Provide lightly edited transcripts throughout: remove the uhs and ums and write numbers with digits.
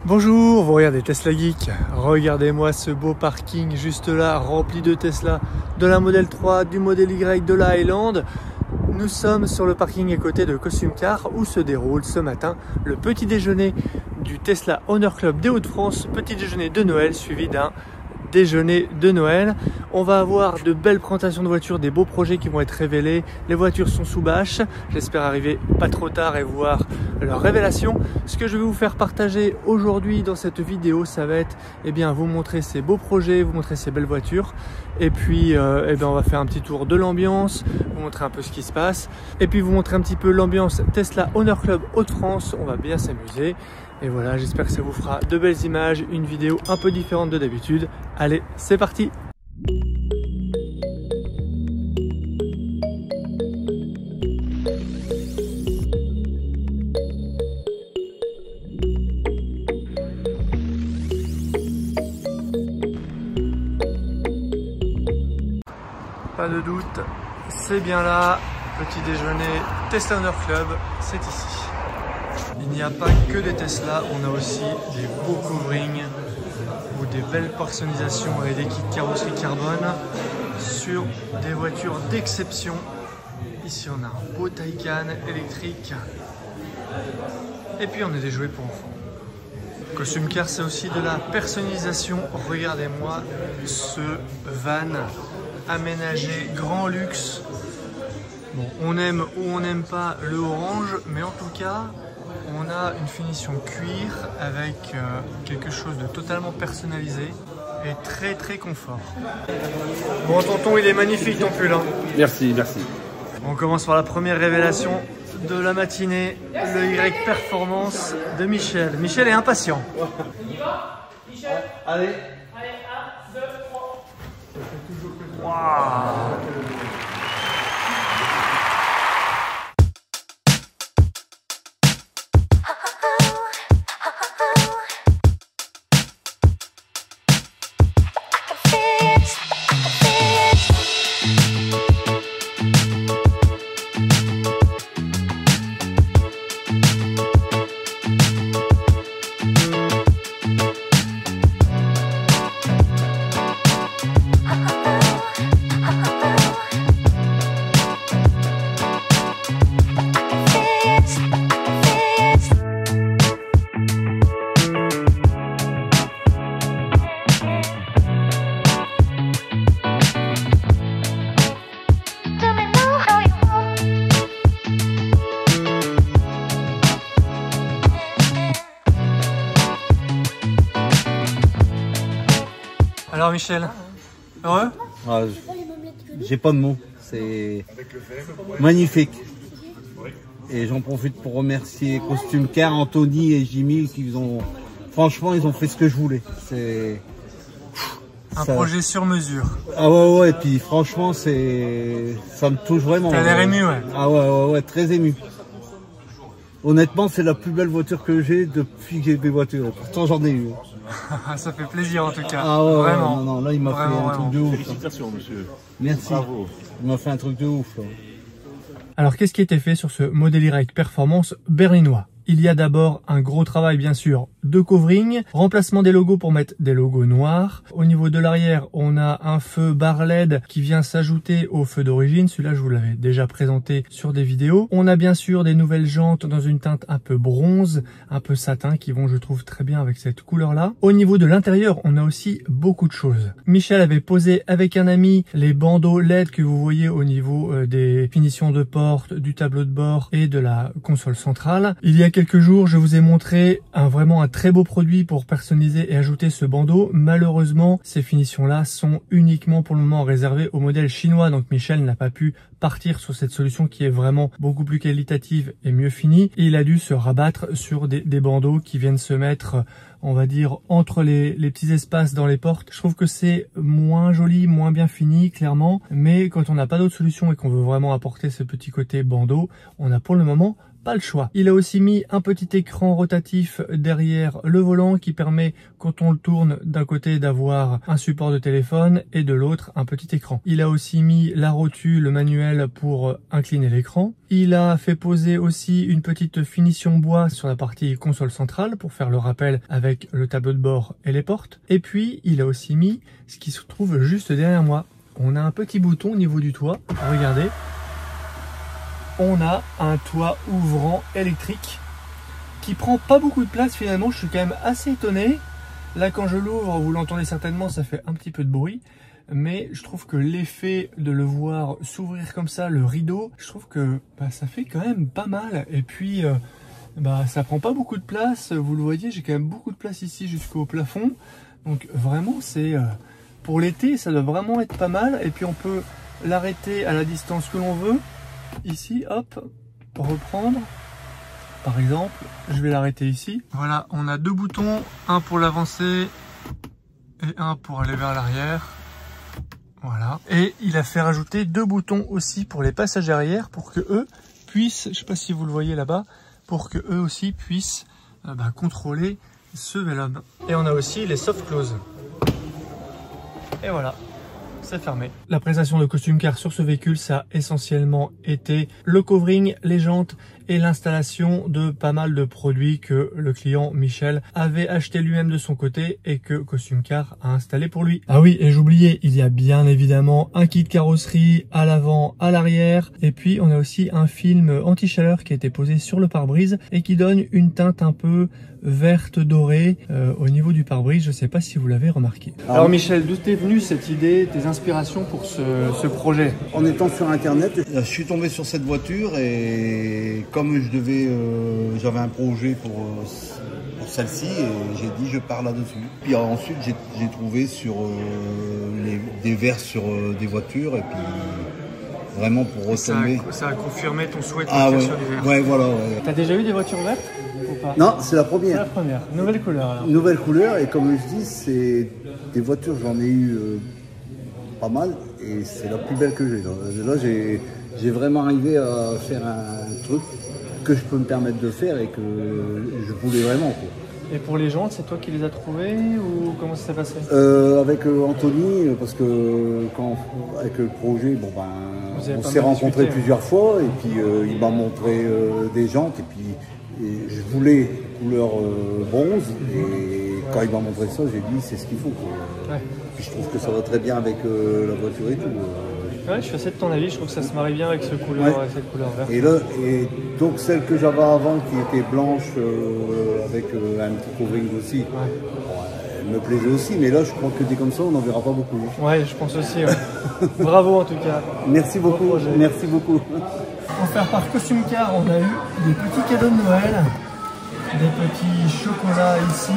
Bonjour, vous regardez Tesla Geek. Regardez-moi ce beau parking juste là, rempli de Tesla, de la Model 3, du Model Y, de la Highland. Nous sommes sur le parking à côté de Costume Car où se déroule ce matin le petit déjeuner du Tesla Owner Club des Hauts-de-France, petit déjeuner de Noël suivi d'un déjeuner de Noël. On va avoir de belles présentations de voitures, des beaux projets qui vont être révélés. Les voitures sont sous bâche. J'espère arriver pas trop tard et voir leur révélation. Ce que je vais vous faire partager aujourd'hui dans cette vidéo, ça va être vous montrer ces beaux projets, vous montrer ces belles voitures. Et puis on va faire un petit tour de l'ambiance, vous montrer un peu ce qui se passe. Et puis vous montrer un petit peu l'ambiance Tesla Owner Club Hauts-de-France. On va bien s'amuser. Et voilà, j'espère que ça vous fera de belles images, une vidéo un peu différente de d'habitude. Allez, c'est parti! Pas de doute, c'est bien là, petit déjeuner Tesla Owner Club, c'est ici. Il n'y a pas que des Tesla, on a aussi des beaux coverings ou des belles personnalisations et des kits carrosserie carbone sur des voitures d'exception. Ici on a un beau Taycan électrique et puis on a des jouets pour enfants. Costume Car, c'est aussi de la personnalisation. Regardez-moi ce van aménagé grand luxe. Bon, on aime ou on n'aime pas le orange, mais en tout cas on a une finition cuir avec quelque chose de totalement personnalisé et très confort. Bon tonton, il est magnifique ton pull hein. Merci, merci. On commence par la première révélation de la matinée, le Y Performance de Michel. Michel est impatient. On y va, Michel? Allez. Allez, 1, 2, 3. Waouh. Alors Michel, heureux? J'ai pas de mots, c'est magnifique. Et j'en profite pour remercier Costume Car, Anthony et Jimmy qui franchement ils ont fait ce que je voulais. C'est un projet sur mesure. Ah ouais, et puis franchement ça me touche vraiment. T'as l'air ému, ouais. Ah ouais, très ému. Honnêtement, c'est la plus belle voiture que j'ai depuis que j'ai des voitures. Pourtant j'en ai eu. Ça fait plaisir en tout cas. Ah ouais, vraiment. Non, là il m'a fait un truc de ouf. Félicitations monsieur. Merci. Bravo. Il m'a fait un truc de ouf. Là. Alors qu'est-ce qui a été fait sur ce Model Y Performance berlinois? Il y a d'abord un gros travail bien sûr de covering, remplacement des logos pour mettre des logos noirs. Au niveau de l'arrière, on a un feu bar LED qui vient s'ajouter au feu d'origine. Celui-là, je vous l'avais déjà présenté sur des vidéos. On a bien sûr des nouvelles jantes dans une teinte un peu bronze, un peu satin, qui vont, je trouve, très bien avec cette couleur-là. Au niveau de l'intérieur, on a aussi beaucoup de choses. Michel avait posé avec un ami les bandeaux LED que vous voyez au niveau des finitions de porte, du tableau de bord et de la console centrale. Il y a quelques jours, je vous ai montré vraiment un très beau produit pour personnaliser et ajouter ce bandeau. Malheureusement, ces finitions-là sont uniquement pour le moment réservées au modèle chinois. Donc Michel n'a pas pu partir sur cette solution qui est vraiment beaucoup plus qualitative et mieux finie. Et il a dû se rabattre sur des bandeaux qui viennent se mettre, on va dire, entre les petits espaces dans les portes. Je trouve que c'est moins joli, moins bien fini, clairement. Mais quand on n'a pas d'autre solution et qu'on veut vraiment apporter ce petit côté bandeau, on a pour le moment pas le choix. Il a aussi mis un petit écran rotatif derrière le volant qui permet, quand on le tourne d'un côté, d'avoir un support de téléphone et de l'autre un petit écran. Il a aussi mis la rotule manuelle pour incliner l'écran. Il a fait poser aussi une petite finition bois sur la partie console centrale pour faire le rappel avec le tableau de bord et les portes. Et puis il a aussi mis ce qui se trouve juste derrière moi. On a un petit bouton au niveau du toit. Regardez. On a un toit ouvrant électrique qui prend pas beaucoup de place finalement. Je suis quand même assez étonné. Là, quand je l'ouvre, vous l'entendez certainement, ça fait un petit peu de bruit. Mais je trouve que l'effet de le voir s'ouvrir comme ça, le rideau, je trouve que ça fait quand même pas mal. Et puis, ça prend pas beaucoup de place. Vous le voyez, j'ai quand même beaucoup de place ici jusqu'au plafond. Donc vraiment, c'est pour l'été, ça doit vraiment être pas mal. Et puis on peut l'arrêter à la distance que l'on veut. Ici, hop, reprendre. Par exemple, je vais l'arrêter ici. Voilà, on a deux boutons, un pour l'avancer et un pour aller vers l'arrière. Voilà. Et il a fait rajouter deux boutons aussi pour les passagers arrière pour que eux puissent, je sais pas si vous le voyez là-bas, pour que eux aussi puissent contrôler ce Vélum. Et on a aussi les soft close. Et voilà. C'est fermé. La prestation de Costume Car sur ce véhicule, ça a essentiellement été le covering, les jantes et l'installation de pas mal de produits que le client Michel avait acheté lui-même de son côté et que Costume Car a installé pour lui. Ah oui, et j'oubliais, il y a bien évidemment un kit carrosserie à l'avant, à l'arrière, et puis on a aussi un film anti-chaleur qui a été posé sur le pare-brise et qui donne une teinte un peu verte dorée au niveau du pare-brise. Je ne sais pas si vous l'avez remarqué. Alors Michel, d'où t'es venue cette idée, tes inspirations pour ce projet? En étant sur internet, je suis tombé sur cette voiture et comme j'avais un projet pour celle-ci et j'ai dit je pars là-dessus. Puis ensuite j'ai trouvé sur des verres sur des voitures et puis vraiment pour retomber. Ça a confirmé ton souhait de partir sur des verres. Ouais, voilà. Ouais. T'as déjà eu des voitures vertes ou pas? Non, c'est la première. C'est la première. Nouvelle couleur alors. Nouvelle couleur et comme je dis, c'est des voitures, j'en ai eu pas mal et c'est la plus belle que j'ai. Là j'ai vraiment arrivé à faire un truc que je peux me permettre de faire et que je voulais vraiment, quoi. Et pour les jantes, c'est toi qui les as trouvées ou comment ça s'est passé? Avec Anthony, parce que avec le projet, on s'est rencontrés plusieurs fois et puis il m'a montré des jantes et puis je voulais couleur bronze et quand il m'a montré ça, j'ai dit c'est ce qu'il faut, quoi. Ouais. Puis je trouve que ça va très bien avec la voiture et tout. Ouais, je suis assez de ton avis, je trouve que ça se marie bien avec cette couleur verte. Et donc celle que j'avais avant qui était blanche avec un petit covering aussi, elle me plaisait aussi, mais là je crois que des comme ça on n'en verra pas beaucoup. Ouais, je pense aussi. Ouais. Bravo en tout cas. Merci beaucoup, merci beaucoup. Offert par Costume Car, on a eu des petits cadeaux de Noël, des petits chocolats ici,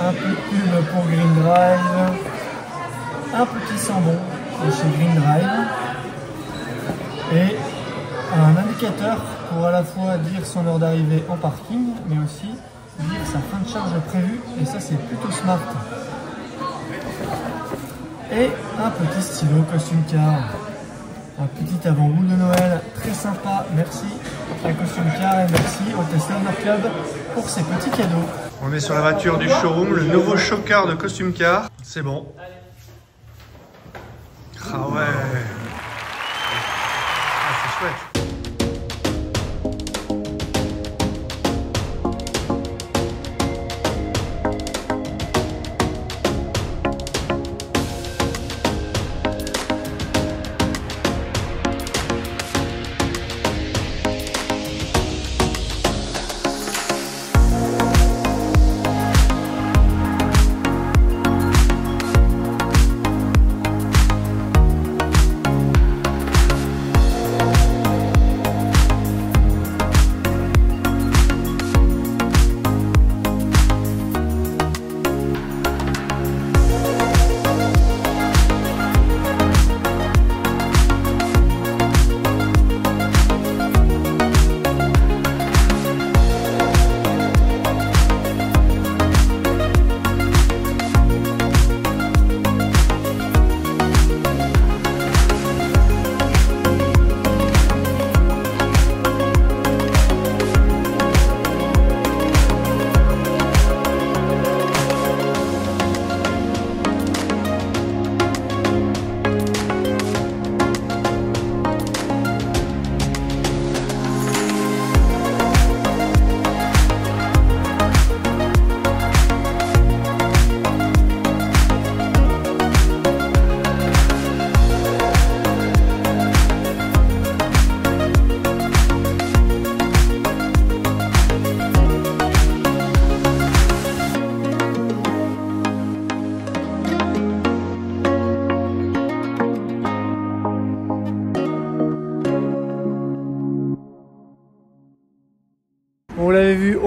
un peu de pub pour Green Drive, un petit sambon chez Green Drive et un indicateur pour à la fois dire son heure d'arrivée en parking mais aussi dire sa fin de charge prévue et ça c'est plutôt smart. Et un petit stylo Costume Car, un petit avant-goût de Noël très sympa. Merci à Costume Car et merci au Tesla Club pour ces petits cadeaux. On est sur la voiture du showroom, le nouveau Show-Car de Costume Car. C'est bon. Ah ouais, c'est chouette.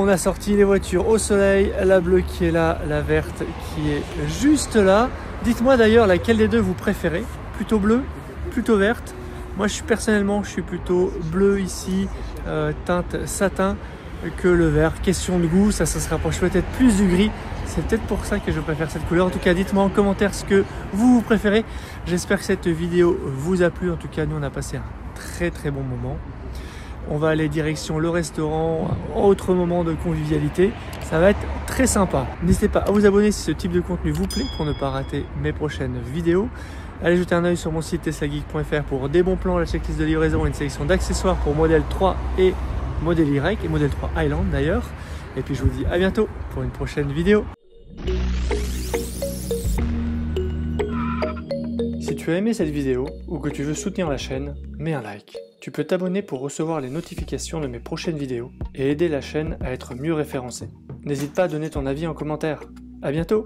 a sorti les voitures au soleil, la bleue qui est là, la verte qui est juste là. Dites-moi d'ailleurs laquelle des deux vous préférez, plutôt bleue, plutôt verte. Moi personnellement je suis plutôt bleu ici, teinte satin que le vert. Question de goût, ça se rapproche peut-être plus du gris. C'est peut-être pour ça que je préfère cette couleur. En tout cas, dites-moi en commentaire ce que vous préférez. J'espère que cette vidéo vous a plu. En tout cas, nous on a passé un très bon moment. On va aller direction le restaurant, autre moment de convivialité. Ça va être très sympa. N'hésitez pas à vous abonner si ce type de contenu vous plaît pour ne pas rater mes prochaines vidéos. Allez jeter un œil sur mon site teslageek.fr pour des bons plans, la checklist de livraison et une sélection d'accessoires pour modèle 3 et modèle Y et modèle 3 Highland d'ailleurs. Et puis je vous dis à bientôt pour une prochaine vidéo. Si tu as aimé cette vidéo ou que tu veux soutenir la chaîne, mets un like. Tu peux t'abonner pour recevoir les notifications de mes prochaines vidéos et aider la chaîne à être mieux référencée. N'hésite pas à donner ton avis en commentaire. À bientôt!